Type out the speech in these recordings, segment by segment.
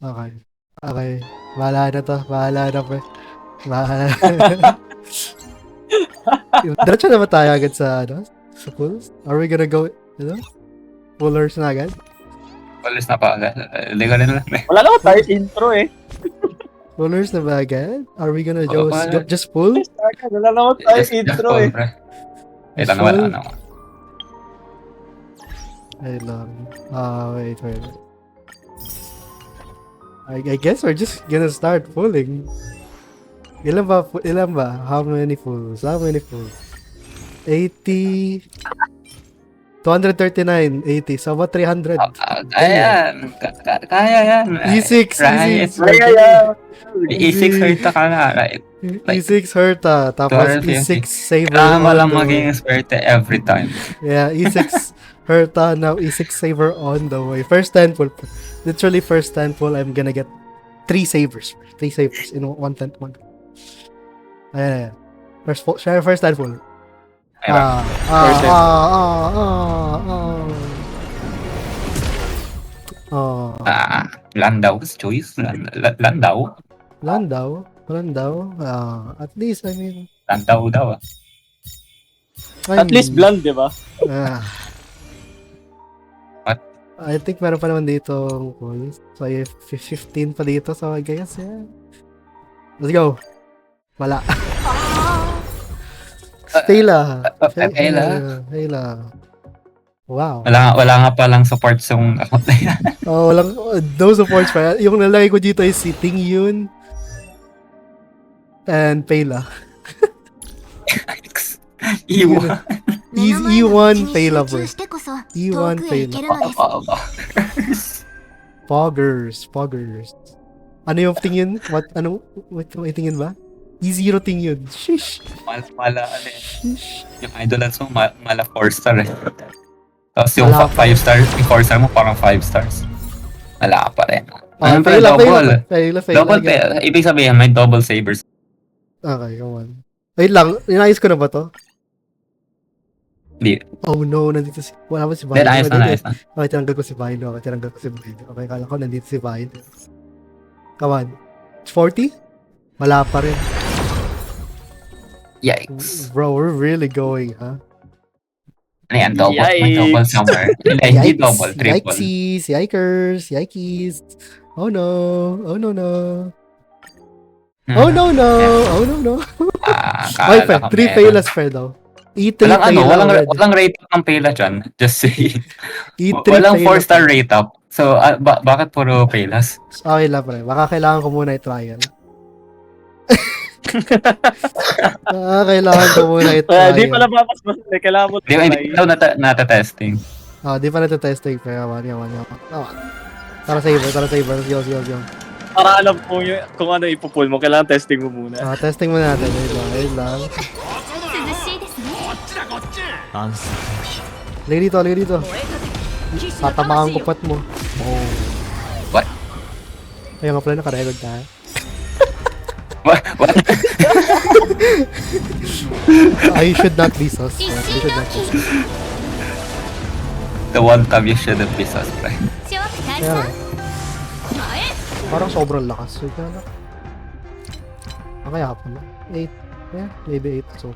Okay. Okay. Bahala na to. Bahala na, pre. Bahala. Diretso na ba tayo agad sa, sa pools? Are we gonna go, pullers na agad? Alis na pa agad. Hindi ko rin alam eh. Wala naman tayo intro eh. Pullers na ba agad? Are we gonna Oo, wala. just pull? Wala naman tayo Just intro call, eh. pre. Wait Just lang, wala pull? na. Wait lang. Wait. I guess we're just gonna start pulling. Ilan ba? How many pulls? 80... 239, 80. So about 300. Kaya yan. Kaya yan. E6, Right. E6. Kaya yan. E6 hurta ka na. Right. E6 Herta. Tapos 250. E6 Saver. Kailangan mo on lang the way. maging swerte every time. Yeah, E6 Herta. Now E6 Saver on the way. First 10 pull. Literally first 10 pull, I'm gonna get 3 savers. 3 savers in one 10 pull. Ayan. First 10 pull. Landau's choice. Landau. Landau. At least, I mean... Landau daw. At least blonde, di ba? What? I think meron pa naman dito pulls. So, 15 pa dito. So, I guess, yeah. Let's go. Wala. Fela. Wow. Wala nga palang support sa account na yan. Walang, no supports pa. Yung nalagay ko dito is si Ting Yun and Pela. Iwan. E1 Pela, bro. E1 Pela. Poggers. Ano yung Ting Yun? What tingin ba? E0 Ting Yun. Shish. Mala, ano eh. Shish. Yung idolans mo, mala 4-star eh. Tapos yung Wala pa. 5 stars, yung 4-star mo parang 5 stars. Wala pa rin. Pela. Double Pela. Ibig sabihin, may double sabers. Okay, come on. Wait lang, inayos ko na ba to? Hindi. Oh no, nandito si... Wala ba si Vino? Then, ayos na. Okay, tinanggal ko si Vino. Okay, kala ko nandito si Vino. Come on. 40? Wala pa rin. Yikes. Bro, we're really going, huh? Ano yan, double? May Yikes. double somewhere. Hindi double, triple. Yikers. Oh no. Oh no. Okay, Kala ko 3 Pelas pa daw. E3 walang rate up ng Pela dyan. Just say. E3 Walang Pela 4-star rate up. So, bakit puro Pelas? Okay lang, pre. Baka kailangan ko muna i-trial. Kailangan ko muna i-trial. Di pala babas. Kailangan mo Hindi daw nata-testing. Di pa nata-testing. Pero yaman. Tara saver. Let's go. Para alam ko kung ano ipupull mo, kailangan testing mo muna. Testing mo natin. Wait lang. Lagi dito. Tatamaan ko pat mo. Oh. What? Ayun nga pala, naka-record tayo. What? I should not be sus. The one time you shouldn't be suspect. Kaya, parang sobrang lakas. So, kaya kaya pa na. 8. Yeah, maybe 8. So,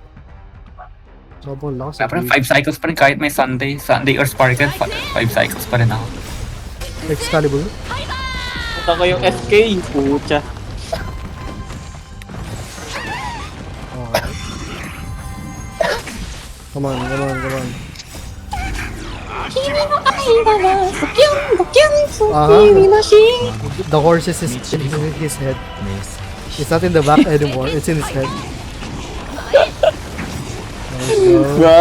sobrang lakas. Siyempre, 5 cycles pa rin kahit may Sunday or Sparkle. 5 cycles pa rin ako. Excalibur. Punta ko yung FK, pucha. Okay. Come on. The horse is in his head. It's not in the back anymore. It's in his head. Let's go.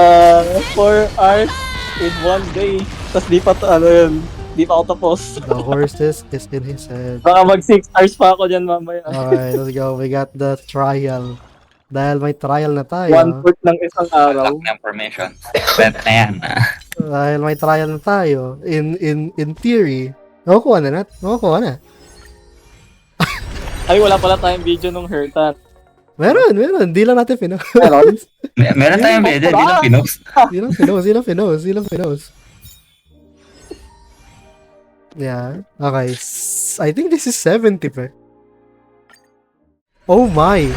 4 hours in one day. Tapos di pa ako tapos. The horse is in his head. Baka mag 6 hours pa ako dyan mamaya. Alright, let's go. We got the trial. Dahil may trial na tayo. 1/4 ng isang araw. Lack ng information. Bet na yan. Dahil may trial na tayo. In theory, nakukuha na. Ay, wala pala tayong video nung Hertan. Meron. Di lang natin pinost. Meron? Meron tayong medyo, di lang pinost. Di lang pinost. Yeah. Okay. I think this is 70, pre. Oh my.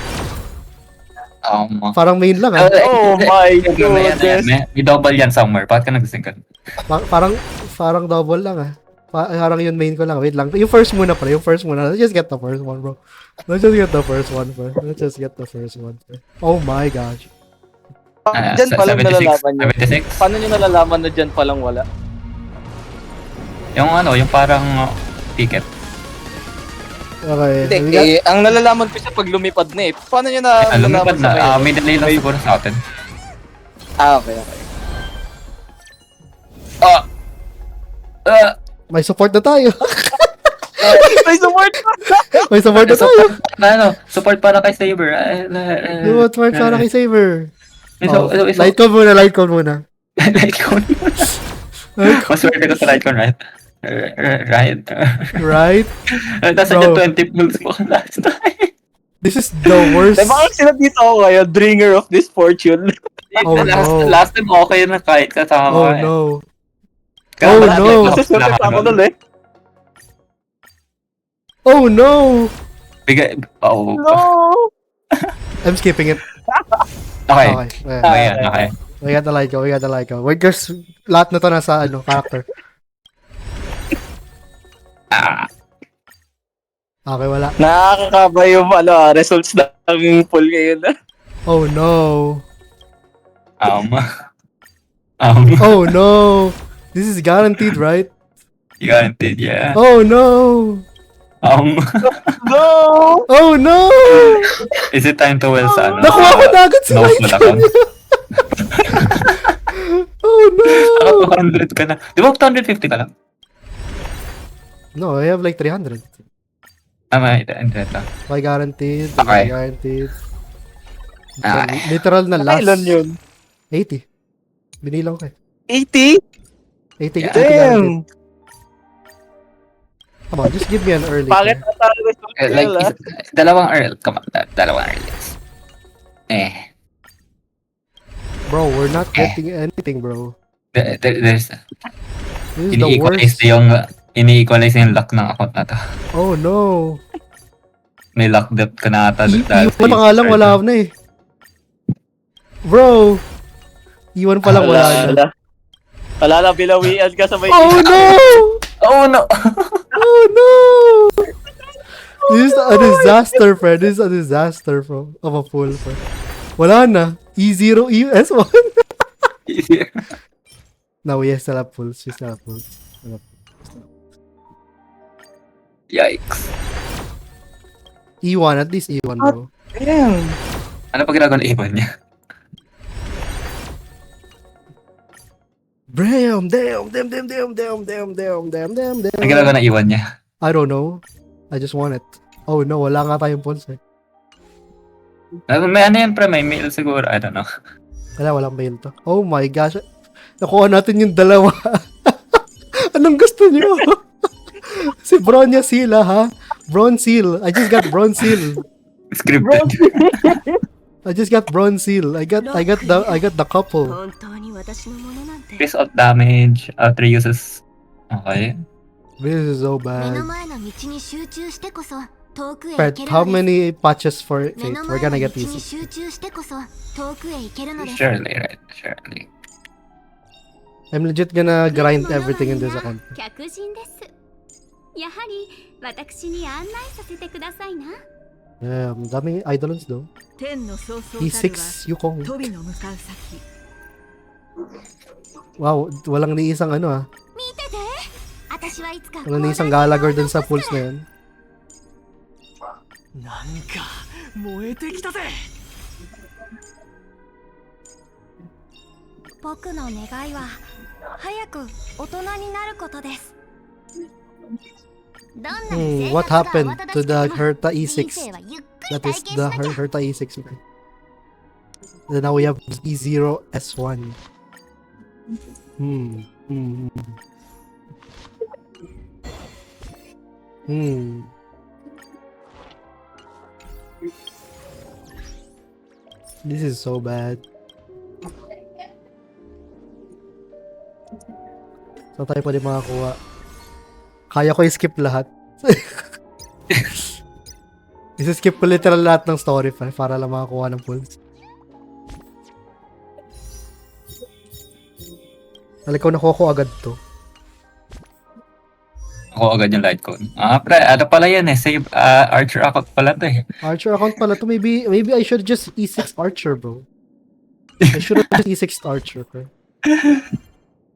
Parang main lang ah. Oh my goodness. May double yan somewhere. Bakit ka nagising ka? Parang double lang ah. Parang yun main ko lang. Wait lang. Yung first muna pre. Yung first muna. Let's just get the first one, bro. Let's just get the first one, bro. Let's just get the first one, bro. Oh my gosh. Diyan pa lang 76, nalalaman nyo. 76. Paano nyo nalalaman na dyan pa lang wala? Yung ano, yung parang ticket. Okay. Hindi, ang nalalaman ko siya pag lumipad na eh. Paano nyo na Lumipad sa na. kayo? May delay lang siguro sa atin. Okay. May support na tayo. May support pa! May support na tayo. Support para kay Saber. Yung support para kay Saber. So, Light cone muna. Light cone. Maswerte ko sa light cone, right? Right. Right? Tapos Bro. 20 pulls ko last time. This is the worst. Diba bakit sila dito ako ngayon? Bringer of this fortune. Oh, no. Last time okay na kahit kasama Oh ko eh. no. Kaya Oh, lahat no. like, Kasi swerte pa ako lahat- nun eh. Oh no. Bigay, oh. No! I'm skipping it. Okay. Okay. Okay, yan, okay. We got the light go. Wait, guys, lahat na to nasa character. Ah, Okay, wala. Nakakakaba yung results ng poll ngayon. Oh no. um, Oh no. This is guaranteed, right? guaranteed, yeah. Oh no. No! Oh no. Is it time to well sa ano? Nakuha ko na agad si No, light wala gun. Oh no. Ako 200 ka na. Di ba 250 ka lang? No, I have like 300. May ito. Why guaranteed? Okay. Guaranteed. Ah. Literal na last. Kailan yun? 80. Binilang ko eh. 80? 80 guaranteed. Damn! Come on, just give me an early. Bakit player. natalo results Like, nila? dalawang Earl. Come on, dalawang Earls. Bro, we're not getting anything, bro. There's, This is the worst. ini-equalize yung luck ng account na to. Oh no. May luck depth ka na ata. Iwan pa nga lang, wala na eh. Bro. Iwan pa lang, wala na. Wala na, bilawian ka sa may Oh no! Oh no! Oh no! This is a disaster, friend. This is a disaster, bro. Of a fool, friend. Wala na. E0, S1. No, we still have pulls. We still have pulls. Yikes. E1, at least E1, bro. Damn! Ano pa ginagawa ng ibon niya? Damn. Ano ginagawa ng iwan niya? I don't know. I just want it. Oh no, wala nga tayong pulse eh. May ano yan, pre? May mail siguro. I don't know. Walang mail to. Oh my gosh. Nakuha natin yung dalawa. Anong gusto niyo? Si Bronya Sila, ha? Bronze Seal. I just got Bronze Seal. Scripted. I just got Bronze Seal. I got the couple. 本当に私のものなんて Increase of damage. 3 uses. Okay. This is so 目の bad. 前の道に集中してこそ遠くへ行 Fred, ける how のです many patches for 目 Fate? の We're 前の gonna 道 get に these. 集中してこそ遠くへ行けるのです Surely, right? Surely. I'm legit gonna grind everything in this account. 客人です。やはり私に案内させてくださいな。 Damn, daming idolons though. 天の曹操たるは E6 Yukong. 飛びの向かう先 Wow, walang ni isang ano ah. 見てて私はいつか Walang ni isang Gallagher dun sa pulse na yun. なんか燃えてきたぜ僕の願いは早く大人になることですどんなに生 What 活が happened 慌ただ to し the くても Herta 人 E6? 生はゆっくり That 体 is 験し the なきゃ Herta E6. Okay. Then now we have E0 S1. Hmm. Hmm. Hmm. This is so bad. Saan tayo pwede makakuha? Kaya ko i-skip lahat. I-skip ko literal lahat ng story para lang makakuha ng pulse. Alam ko nakuha ko agad to. Ako agad yung light cone. Pre, ano pala yan eh. Save Archer account pala to eh. Archer account pala to. Maybe I should just E6 Archer, bro. I should have just E6 Archer, bro.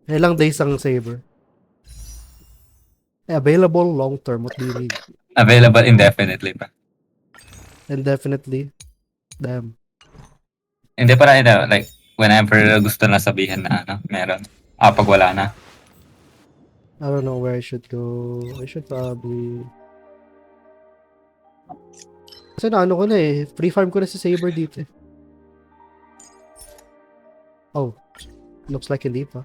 Ilang days ang saver. Available long term. What do you need? Available indefinitely pa. Indefinitely. Damn. Hindi pa rin, like, whenever gusto na sabihin na ano, meron. Pag wala na. I don't know where I should go. I should probably... Kasi na ano ko na eh. Free farm ko na si Saber dito eh. Oh. Looks like hindi pa.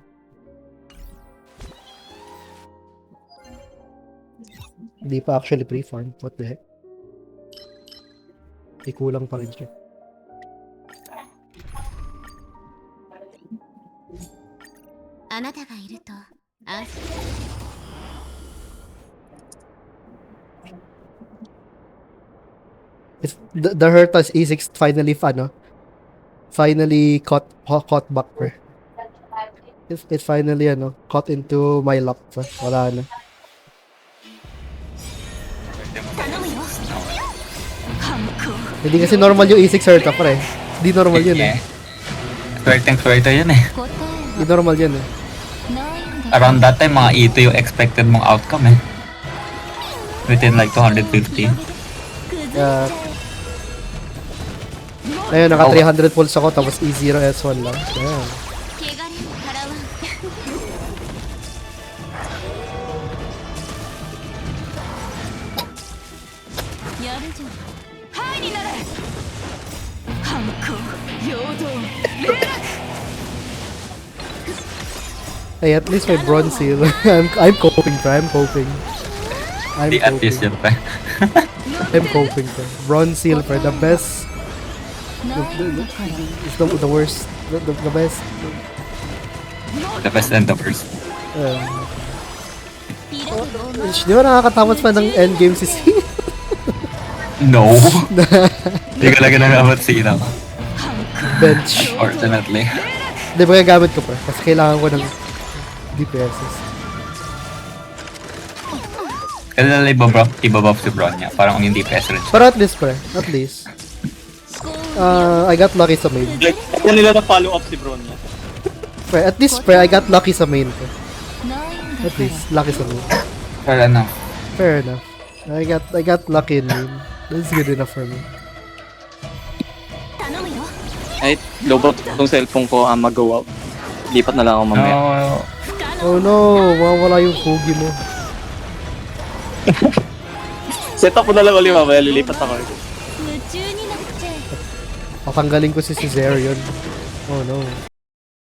Hindi pa actually free farm. What the heck? Kulang pa rin siya. It's, the Herta's E6 finally finally caught back pre. It finally caught into my lap pre. Wala na. Hindi kasi normal yung E6 Herta pre. Hindi normal yun eh. Swerte yun eh. Hindi normal yun eh. Around that time, mga E2 yung expected mong outcome eh. Within like 250. Ayun, naka 300 pulse ako tapos E0 S1 lang. Ayan. Hey, at least my bronze seal. I'm coping, bro. I'm coping. Di at least yun pa. I'm coping, bro. Bronze seal, bro. The best. It's the worst. The best. The best and the worst. Di ba nakakatapos pa ng endgame si C? No. Hindi ko lang ginagamit sila. Bench. Unfortunately. Hindi ba gagamit ko pa? Kasi kailangan ko ng DPSs. Kasi nila ibabuff si Bron niya. Parang yung DPS rin siya. Pero at least, pre. At least. I got lucky sa main. Like, kaya nila na follow up si Bron niya. Pre, at least, pre, I got lucky sa main, pre. At least, lucky sa main. Fair enough. Fair enough. I got lucky in main. That's good enough for me. Ay, lobot tong cellphone ko mag-go out. Lipat na lang ako mamaya. No. Oh no, mawawala yung Fugi mo. Set up ko na lang ulit mamaya, lilipat ako. Tatanggalin ko si Caesarion. Oh no.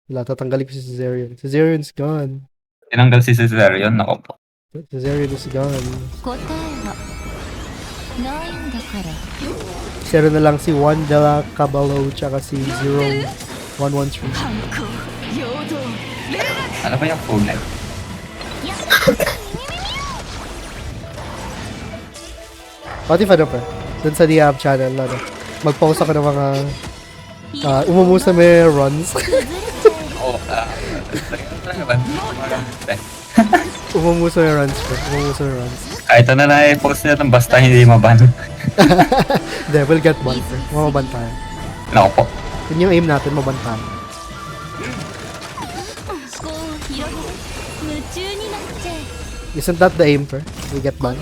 Wala, tatanggalin ko si Caesarion. Caesarion's gone. Tinanggal si Caesarion, nako po. Caesarion is gone. Zero na lang si Juan de la Caballo tsaka si 0113. Ano ba yung phone na? Pati pa pa. Dun sa Diab channel, mag-post ako ng mga umumusa may runs. Umumusa may runs pa. Umumusa may runs. Kahit ano na i-post nila basta hindi maban. Hindi, we'll get ban. Mamaban tayo. Nako po. Yun yung aim natin, maban tayo. Isn't that the aim, per? We get ban.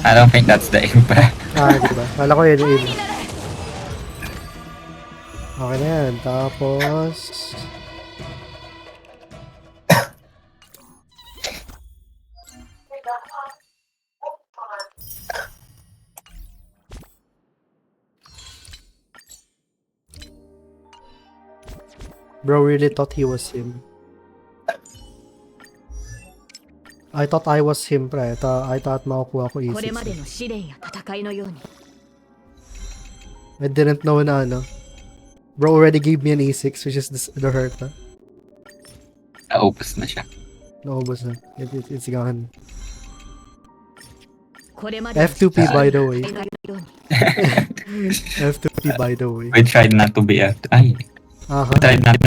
I don't think that's the aim pa. Diba? Kala ko yun yung aim. Okay na yan. Tapos... Bro really thought he was him. I thought I was him, pre. I thought makukuha ko E6. I didn't know na Bro already gave me an E6, which is the Herta. Naupos na siya. Naubos na. It's gone. これまでの F2P by the way. ように F2P by the way. We tried not to be Ay, Aha. we tried not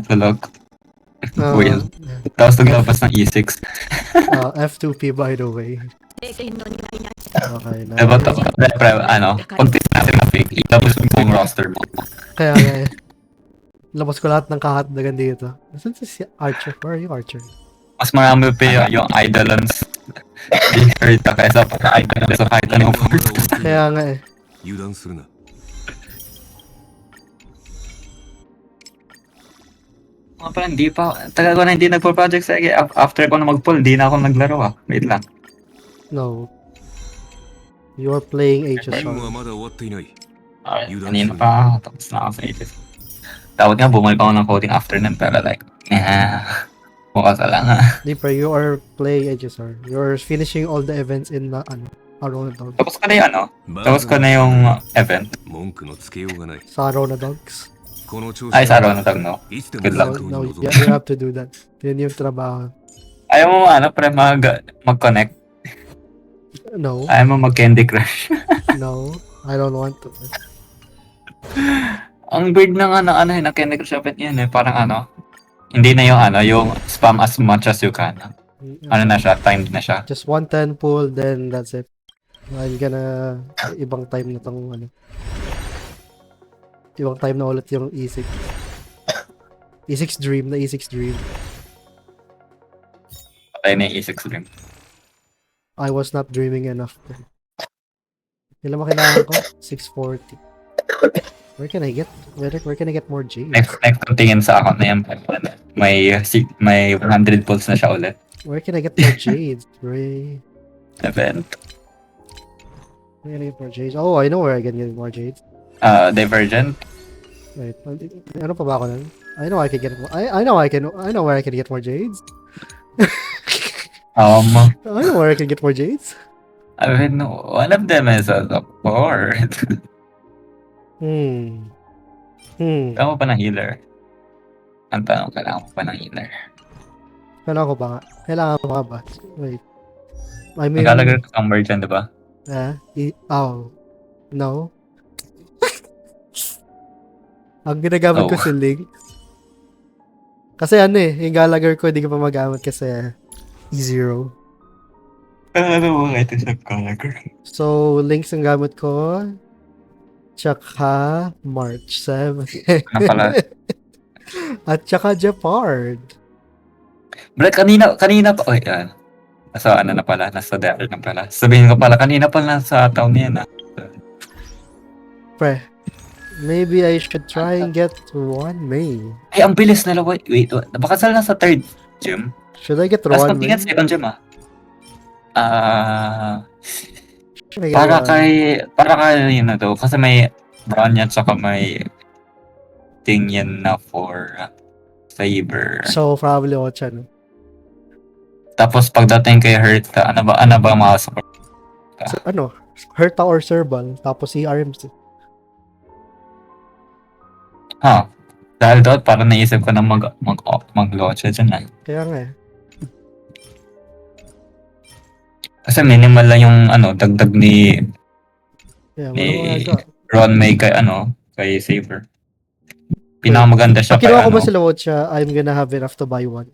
to look Will. Tapos naglabas ng E6. F2P by the way. 経験の苦いな Okay na. Diba to? Siyempre, kung natin na pick, ilabas mo yung buong roster mo. Kaya nga eh. Labas ko lahat ng kahatdagan dito. Nasaan si Archer? Where are you, Archer? Mas marami pa yung idolons. Di hurt kaysa pagka-idolons sa kahit anong force. Kaya nga eh. 油断するな Mga pala, hindi pa. Tagal ko na hindi nagpo-project sa after ko na mag-pull, hindi na ako naglaro Wait lang. No. You're playing 任務 HSR. はまだ終わっていない Kanina pa, tapos na ako sa ages. Dapat nga bumalik ako ng coding after nun, pero like, bukas lang Deeper, you are playing HSR. You're finishing all the events in Arona Dogs. Tapos ko na yung tapos ko na yung event. 文句のつけようがない Sa Arona Dogs. この調子 Ay, sa araw na tag, no? いつでも Good luck. 戦闘 No, に臨 you む have to do that. Yun yung trabaho. Ayaw mo, pre, mag-connect. No, Ayaw mo mag-Candy Crush. no, I don't want to. Ang weird ng ng Candy Crush event yan parang hindi na yung spam as much as you can. Na siya, timed na siya. Just 110 pull, then that's it. I'm gonna ibang time na tong ibang time na ulit yung E6. E6 Dream, na E6 Dream. Patay na yung E6 rin. I was not dreaming enough. Ilan ba kailangan ko? 640. Where can I get more Jade? Next ang tingin sa account na yan, may 100 pulls na siya ulit. Where can I get more Jades? Ray. Event. Where can I get more Jades? Oh, I know where I can get more Jades. Divergent. Wait, ano pa ba ako nun? I know I can get more. I know where I can get more Jades. I know where I can get more Jades. I mean, one of them is a support. Kailangan mo pa ng healer. Ang tanong, kailangan mo pa ng healer. Kailangan ko ba nga? Kailangan ko ba? Wait. I mean... Naglalagay ka somewhere dyan, diba? Oh. No. Ang ginagamit ko si Link. Kasi yung Gallagher ko, hindi ko pa magamit kasi E0. Ano mo kahit sa Gallagher? So, Links ang gamit ko. Tsaka March 7. Ano pala? At tsaka Japard. Brad, kanina pa. Okay, nasa na pala? Nasa Devil na pala. Sabihin ko pala, kanina pa nasa town niya Pre, maybe I should try and get one May. Ay, ang bilis nila. Wait. Baka sila nasa third gym. Should I get Tapos one May? magtingin second gym Should I get Para one? kay yun na to. Kasi may Bronya tsaka may thing yan na for Saber. So, probably Ocha, no? Tapos pagdating kay Herta, ano ba mga support? So, Herta or Serval, tapos si RMC. Dahil doon, parang naisip ko na mag-locha dyan Kaya nga eh. Kasi minimal lang yung dagdag ni Yeah, ni wala Ron May kay Saber. Pinakamaganda siya Pag kinuha ko ba sila Ocha, I'm gonna have enough to buy one.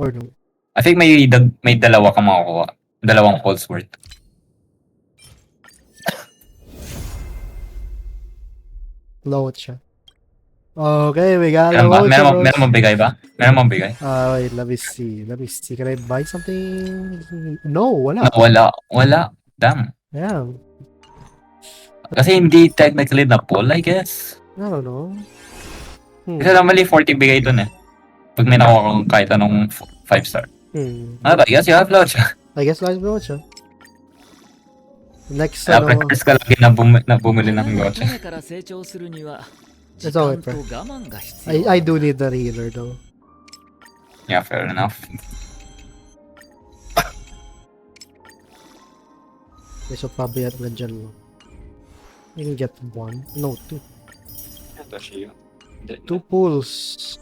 Or no? I think may dalawa kang makukuha. Dalawang pulse worth. Low Ocha. Okay, we got low Ocha, bros. Meron mong bigay ba? Meron mong bigay? Wait, let me see. Can I buy something? No, wala. No, wala. Damn. Yeah, Kasi hindi technically na pull, I guess. I don't know. Kasi normally 40 bigay dun Pag may nakuha kang kahit anong 5-star. I guess you have loads. I guess let's go Ocha. Next, Practice ka lagi na bumili ng loads. 種から成長するには時 It's alright, 間 bro. と我慢が必要 I do need the healer though. Yeah, fair enough. Okay, so probably at nandyan lang. I can get one. No, two. Two pulls.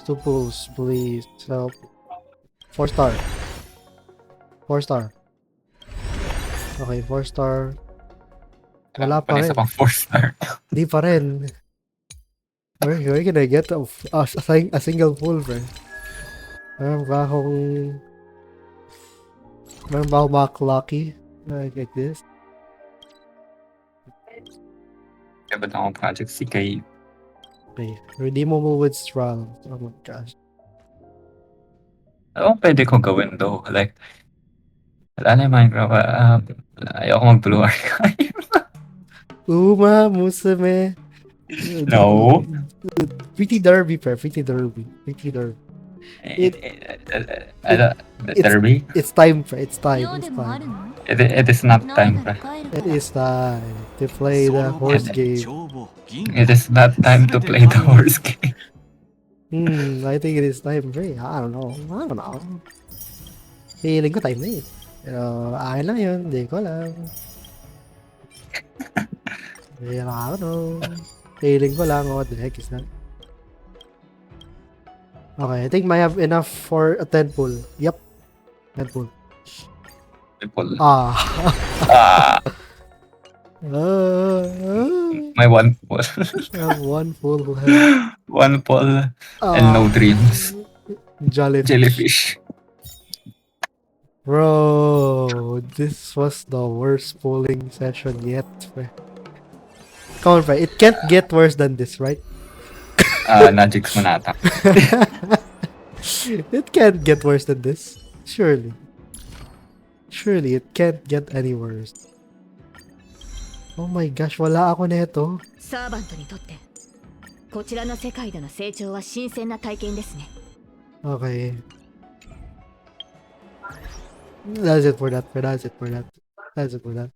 Two pulls, please. Help. 4 star. 4 star. Okay, 4 star. Wala pa Isa rin. pang 4-star. Di pa rin. We're gonna get a single full, bro. Meron ba akong Mac Lucky? Like this? Kaya ba't akong project si kay Okay. Redeemable withdrawal. Oh my gosh. ano pwede kong gawin though? Like, wala na yung Minecraft. Ayoko mag-Blue Archive. Uma Musume. No. Pretty Derby, pre. Pretty Derby. Derby? It's time, pre. It's time. 用 It's でもあ time. るの It is not な time, んな pre. ら帰る It わ is time to play the horse game. It is not time to play the horse game. I think it is time, pre. I don't know. Feeling ko time na yun. Pero, akin lang yun. Hindi ko alam. Hindi lang ako, no. Feeling ko lang, what the heck is that? Okay, I think I have enough for a 10 pull. Yep. 10 pull. People. Ah. My one pull. I have 1 pull left. One pull and no dreams. Jellyfish. Bro, this was the worst pulling session yet, pre. Come on, pre. It can't get worse than this, right? Najix mo nata. It can't get worse than this. Surely. Surely, it can't get any worse. Oh my gosh, wala ako neto. サーバントにとってこちらの世界での成長は新鮮な体験ですね。 Okay. That's it for that. That's it for that.